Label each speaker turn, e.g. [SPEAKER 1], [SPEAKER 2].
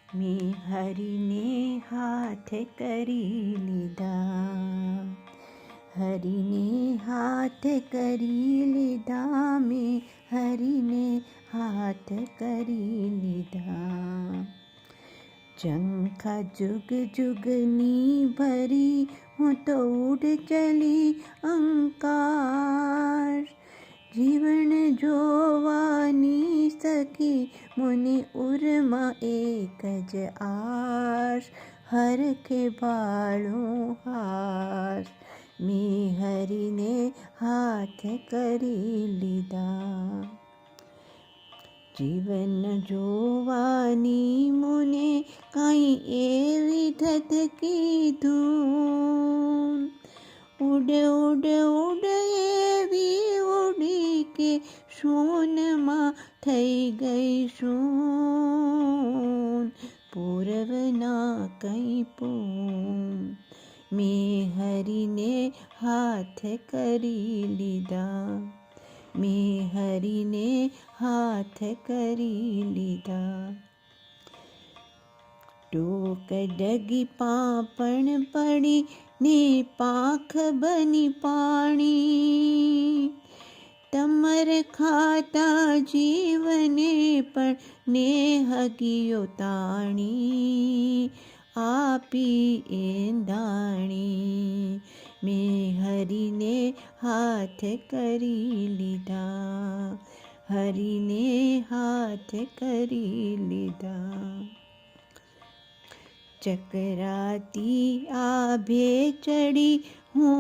[SPEAKER 1] મેં હરિને હાથ કરી લીધા, હરિને હાથ કરી લીધા, મેં હરિને હાથ કરી લીધા. ઝંખા જુગ જુગની ભરી હું તો ઉડ ચલી અંકાર, જીવન જોવાની સખી મને ઉરમાં એક જ આશ, હરખે ભાળું હાશ. મેં હરિને હાથ કરી લીધા, જીવન જોવાની મને કાંઈ એવી ધત કીધું, ઉડ ઉડ ઉડ એવી ઉડી કે શૂનમાં થઈ ગઈ શું, પૂરવના કંઈ પૂન. મેં હરિને હાથ કરી લીધા, મેં હરિને હાથ કરી લીધા. ટોક ડગી પાંપણ પડી ને પાંખ બની પાણી, તમર ખાતા જીવને પણ ને હગિયો તાણી, આપી એંધાણી. મેં હરિને હાથ કરી લીધા, હરિને હાથ કરી લીધા. ચકરાતી આભે ચડી હું